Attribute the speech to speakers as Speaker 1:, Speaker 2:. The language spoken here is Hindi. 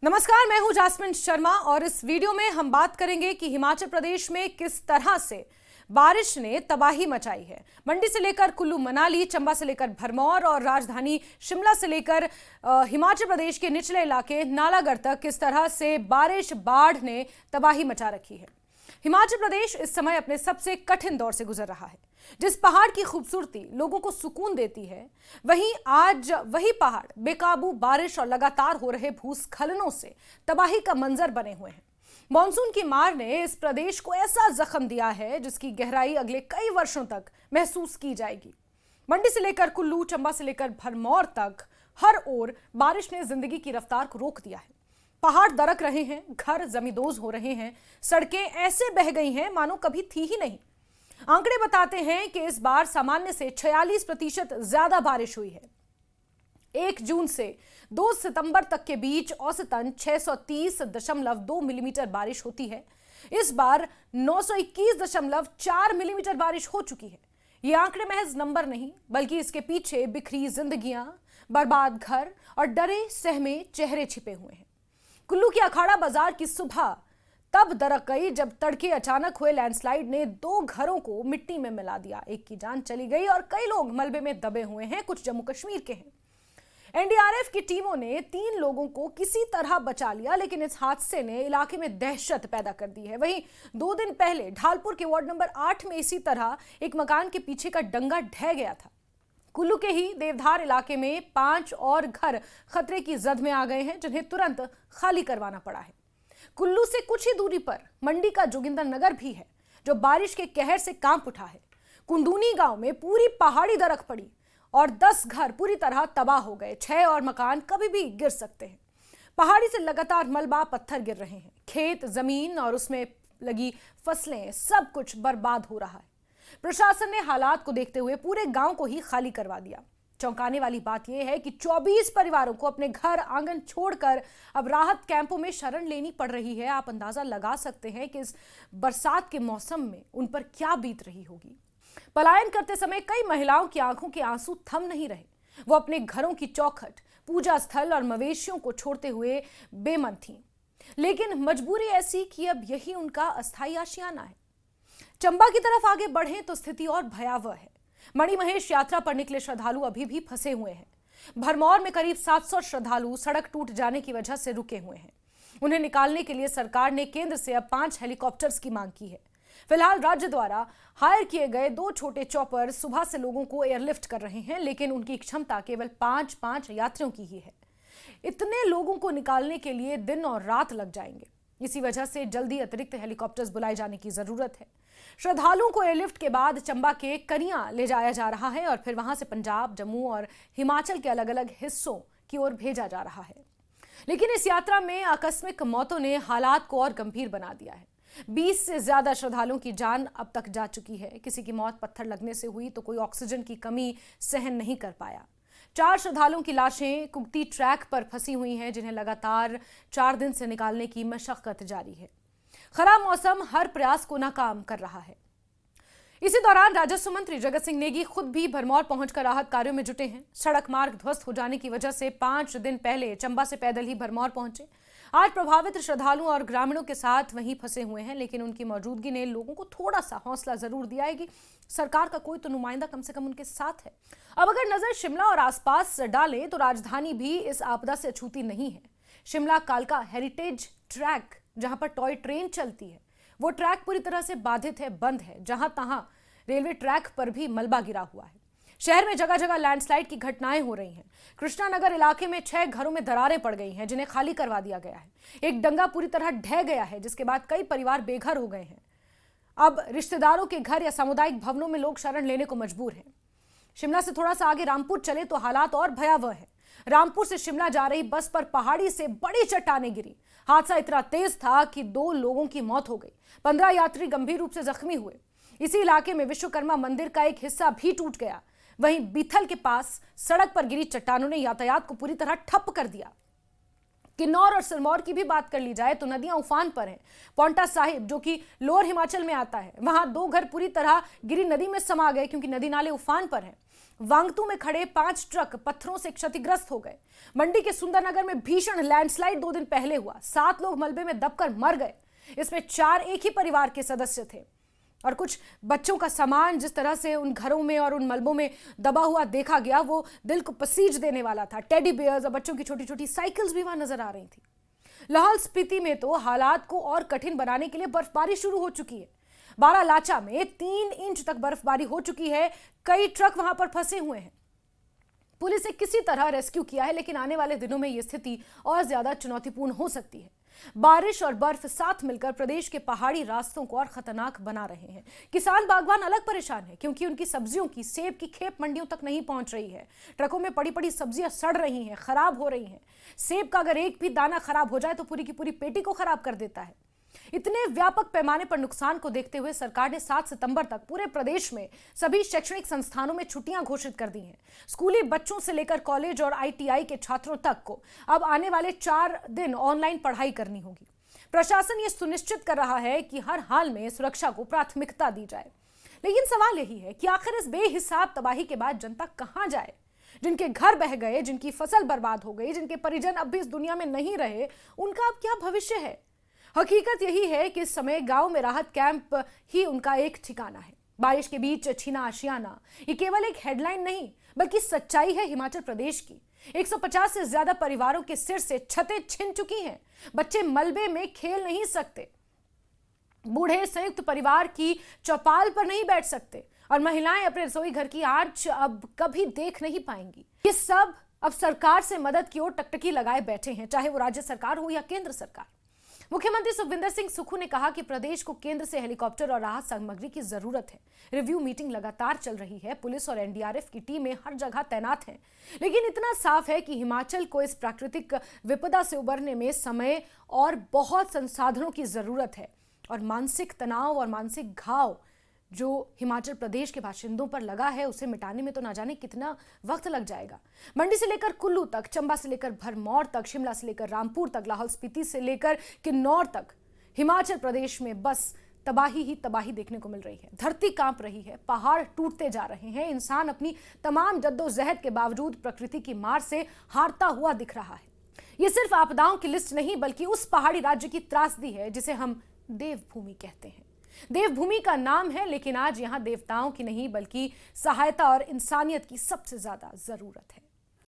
Speaker 1: नमस्कार, मैं हूं जास्मिन शर्मा और इस वीडियो में हम बात करेंगे कि हिमाचल प्रदेश में किस तरह से बारिश ने तबाही मचाई है। मंडी से लेकर कुल्लू मनाली, चंबा से लेकर भरमौर और राजधानी शिमला से लेकर हिमाचल प्रदेश के निचले इलाके नालागढ़ तक किस तरह से बारिश बाढ़ ने तबाही मचा रखी है। हिमाचल प्रदेश इस समय अपने सबसे कठिन दौर से गुजर रहा है। जिस पहाड़ की खूबसूरती लोगों को सुकून देती है, वहीं आज वही पहाड़ बेकाबू बारिश और लगातार हो रहे भूस्खलनों से तबाही का मंजर बने हुए हैं। मॉनसून की मार ने इस प्रदेश को ऐसा जख्म दिया है जिसकी गहराई अगले कई वर्षों तक महसूस की जाएगी। मंडी से लेकर कुल्लू, चंबा से लेकर भरमौर तक हर ओर बारिश ने जिंदगी की रफ्तार को रोक दिया है। पहाड़ दरक रहे हैं, घर जमींदोज हो रहे हैं, सड़कें ऐसे बह गई हैं मानो कभी थी ही नहीं। आंकड़े बताते हैं कि इस बार सामान्य से 46% ज्यादा बारिश हुई है। 1 जून से 2 सितंबर तक के बीच औसतन 630.2 मिलीमीटर बारिश होती है। इस बार 921.4 मिलीमीटर बारिश हो चुकी है। ये आंकड़े महज नंबर नहीं, बल्कि इसके पीछे बिखरी जिंदगियां, बर्बाद घर और डरे सहमे चेहरे छिपे हुए हैं। कुल्लू की अखाड़ा बाजार की सुबह तब दरक गई जब तड़के अचानक हुए लैंडस्लाइड ने 2 घरों को मिट्टी में मिला दिया। एक की जान चली गई और कई लोग मलबे में दबे हुए हैं। कुछ जम्मू कश्मीर के हैं। एनडीआरएफ की टीमों ने 3 लोगों को किसी तरह बचा लिया, लेकिन इस हादसे ने इलाके में दहशत पैदा कर दी है। वहीं 2 दिन पहले ढालपुर के वार्ड नंबर 8 में इसी तरह एक मकान के पीछे का डंगा ढह गया था। कुल्लू के ही देवधार इलाके में 5 और घर खतरे की जद में आ गए हैं, जिन्हें तुरंत खाली करवाना पड़ा है। कुल्लू से कुछ ही दूरी पर मंडी का जोगिंदर नगर भी है, जो बारिश के कहर से कांप उठा है। कुंडूनी गांव में पूरी पहाड़ी दरक पड़ी और 10 घर पूरी तरह तबाह हो गए। 6 और मकान कभी भी गिर सकते हैं। पहाड़ी से लगातार मलबा पत्थर गिर रहे हैं। खेत, जमीन और उसमें लगी फसलें, सब कुछ बर्बाद हो रहा है। प्रशासन ने हालात को देखते हुए पूरे गांव को ही खाली करवा दिया। चौंकाने वाली बात यह है कि 24 परिवारों को अपने घर आंगन छोड़कर अब राहत कैंपों में शरण लेनी पड़ रही है। आप अंदाजा लगा सकते हैं कि इस बरसात के मौसम में उन पर क्या बीत रही होगी। पलायन करते समय कई महिलाओं की आंखों के आंसू थम नहीं रहे। वो अपने घरों की चौखट, पूजा स्थल और मवेशियों को छोड़ते हुए बेमन थीं। लेकिन मजबूरी ऐसी कि अब यही उनका अस्थायी आशियाना है। चंबा की तरफ आगे बढ़े तो स्थिति और भयावह है। मणिमहेश यात्रा पर निकले श्रद्धालु अभी भी फंसे हुए हैं। भरमौर में करीब 700 श्रद्धालु सड़क टूट जाने की वजह से रुके हुए हैं। उन्हें निकालने के लिए सरकार ने केंद्र से अब 5 हेलीकॉप्टर्स की मांग की है। फिलहाल राज्य द्वारा हायर किए गए 2 छोटे चॉपर सुबह से लोगों को एयरलिफ्ट कर रहे हैं, लेकिन उनकी क्षमता केवल 5-5 यात्रियों की ही है। इतने लोगों को निकालने के लिए दिन और रात लग जाएंगे। इसी वजह से जल्दी अतिरिक्त हेलीकॉप्टर्स बुलाए जाने की जरूरत है। श्रद्धालुओं को एयरलिफ्ट के बाद चंबा के कनियां ले जाया जा रहा है और फिर वहां से पंजाब, जम्मू और हिमाचल के अलग अलग हिस्सों की ओर भेजा जा रहा है। लेकिन इस यात्रा में आकस्मिक मौतों ने हालात को और गंभीर बना दिया है। 20 से ज्यादा श्रद्धालुओं की जान अब तक जा चुकी है। किसी की मौत पत्थर लगने से हुई तो कोई ऑक्सीजन की कमी सहन नहीं कर पाया। 4 श्रद्धालुओं की लाशें कुगती ट्रैक पर फंसी हुई हैं, जिन्हें लगातार 4 दिन से निकालने की मशक्कत जारी है। खराब मौसम हर प्रयास को नाकाम कर रहा है। इसी दौरान राजस्व मंत्री जगत सिंह नेगी खुद भी भरमौर पहुंचकर राहत कार्यों में जुटे हैं। सड़क मार्ग ध्वस्त हो जाने की वजह से 5 दिन पहले चंबा से पैदल ही भरमौर पहुंचे। आज प्रभावित श्रद्धालुओं और ग्रामीणों के साथ वहीं फंसे हुए हैं, लेकिन उनकी मौजूदगी ने लोगों को थोड़ा सा हौसला जरूर दिया है कि सरकार का कोई तो नुमाइंदा कम से कम उनके साथ है। अब अगर नजर शिमला और आसपास डालें तो राजधानी भी इस आपदा से अछूती नहीं है। शिमला कालका हेरिटेज ट्रैक, जहां पर टॉय ट्रेन चलती है, वो ट्रैक पूरी तरह से बाधित है, बंद है। जहां तहां रेलवे ट्रैक पर भी मलबा गिरा हुआ है। शहर में जगह जगह लैंडस्लाइड की घटनाएं हो रही हैं। कृष्णानगर इलाके में 6 घरों में दरारें पड़ गई हैं, जिन्हें खाली करवा दिया गया है। एक डंगा पूरी तरह ढह गया है, जिसके बाद कई परिवार बेघर हो गए हैं। अब रिश्तेदारों के घर या सामुदायिक भवनों में लोग शरण लेने को मजबूर हैं। शिमला से थोड़ा सा आगे रामपुर चले तो हालात और भयावह है। रामपुर से शिमला जा रही बस पर पहाड़ी से बड़ी चट्टानें गिरी। हादसा इतना तेज था कि 2 लोगों की मौत हो गई। 15 यात्री गंभीर रूप से जख्मी हुए। इसी इलाके में विश्वकर्मा मंदिर का एक हिस्सा भी टूट गया। वहीं बीथल के पास सड़क पर गिरी चट्टानों ने यातायात को पूरी तरह ठप कर दिया। किन्नौर और सिरमौर की भी बात कर ली जाए तो नदियां उफान पर हैं। पौंटा साहिब, जो कि लोअर हिमाचल में आता है, वहां 2 घर पूरी तरह गिरी नदी में समा गए क्योंकि नदी नाले उफान पर हैं। वांगतू में खड़े 5 ट्रक पत्थरों से क्षतिग्रस्त हो गए। मंडी के सुंदरनगर में भीषण लैंडस्लाइड 2 दिन पहले हुआ। 7 लोग मलबे में दबकर मर गए। इसमें 4 एक ही परिवार के सदस्य थे और कुछ बच्चों का सामान जिस तरह से उन घरों में और उन मलबों में दबा हुआ देखा गया, वो दिल को पसीज देने वाला था। टेडी बियर्स और बच्चों की छोटी छोटी साइकिल्स भी वहां नजर आ रही थी। लाहौल स्पीति में तो हालात को और कठिन बनाने के लिए बर्फबारी शुरू हो चुकी है। बारालाचा में 3 इंच तक बर्फबारी हो चुकी है। कई ट्रक वहां पर फंसे हुए हैं। पुलिस ने किसी तरह रेस्क्यू किया है, लेकिन आने वाले दिनों में यह स्थिति और ज्यादा चुनौतीपूर्ण हो सकती है। बारिश और बर्फ साथ मिलकर प्रदेश के पहाड़ी रास्तों को और खतरनाक बना रहे हैं। किसान बागवान अलग परेशान है, क्योंकि उनकी सब्जियों की, सेब की खेप मंडियों तक नहीं पहुंच रही है। ट्रकों में पड़ी पड़ी सब्जियां सड़ रही हैं, खराब हो रही हैं। सेब का अगर एक भी दाना खराब हो जाए तो पूरी की पूरी पेटी को खराब कर देता है। इतने व्यापक पैमाने पर नुकसान को देखते हुए सरकार ने 7 सितंबर तक पूरे प्रदेश में सभी शैक्षणिक संस्थानों में छुट्टियां घोषित कर दी हैं। स्कूली बच्चों से लेकर कॉलेज और आईटीआई के छात्रों तक को अब आने वाले 4 दिन ऑनलाइन पढ़ाई करनी होगी। प्रशासन ये सुनिश्चित कर रहा है कि हर हाल में सुरक्षा को प्राथमिकता दी जाए। लेकिन सवाल यही है कि आखिर इस बेहिसाब तबाही के बाद जनता कहां जाए? जिनके घर बह गए, जिनकी फसल बर्बाद हो गई, जिनके परिजन अब भी इस दुनिया में नहीं रहे, उनका अब क्या भविष्य है? हकीकत यही है कि इस समय गांव में राहत कैंप ही उनका एक ठिकाना है। बारिश के बीच छीना आशियाना ये केवल एक हेडलाइन नहीं, बल्कि सच्चाई है हिमाचल प्रदेश की। 150 से ज्यादा परिवारों के सिर से छतें छिन चुकी हैं। बच्चे मलबे में खेल नहीं सकते, बूढ़े संयुक्त परिवार की चौपाल पर नहीं बैठ सकते और महिलाएं अपने रसोई घर की आंच अब कभी देख नहीं पाएंगी। ये सब अब सरकार से मदद की ओर टकटकी लगाए बैठे हैं, चाहे वो राज्य सरकार हो या केंद्र सरकार। मुख्यमंत्री सुखविंदर सिंह सुक्खू ने कहा कि प्रदेश को केंद्र से हेलीकॉप्टर और राहत सामग्री की जरूरत है। रिव्यू मीटिंग लगातार चल रही है। पुलिस और एनडीआरएफ की टीमें हर जगह तैनात हैं। लेकिन इतना साफ है कि हिमाचल को इस प्राकृतिक विपदा से उबरने में समय और बहुत संसाधनों की जरूरत है। और मानसिक तनाव और मानसिक घाव जो हिमाचल प्रदेश के बाशिंदों पर लगा है, उसे मिटाने में तो ना जाने कितना वक्त लग जाएगा। मंडी से लेकर कुल्लू तक, चंबा से लेकर भरमौर तक, शिमला से लेकर रामपुर तक, लाहौल स्पीति से लेकर किन्नौर तक, हिमाचल प्रदेश में बस तबाही ही तबाही देखने को मिल रही है। धरती कांप रही है, पहाड़ टूटते जा रहे हैं। इंसान अपनी तमाम जद्दोजहद के बावजूद प्रकृति की मार से हारता हुआ दिख रहा है। ये सिर्फ आपदाओं की लिस्ट नहीं, बल्कि उस पहाड़ी राज्य की त्रासदी है जिसे हम देवभूमि कहते हैं। देवभूमि का नाम है, लेकिन आज यहां देवताओं की नहीं बल्कि सहायता और इंसानियत की सबसे ज्यादा जरूरत है।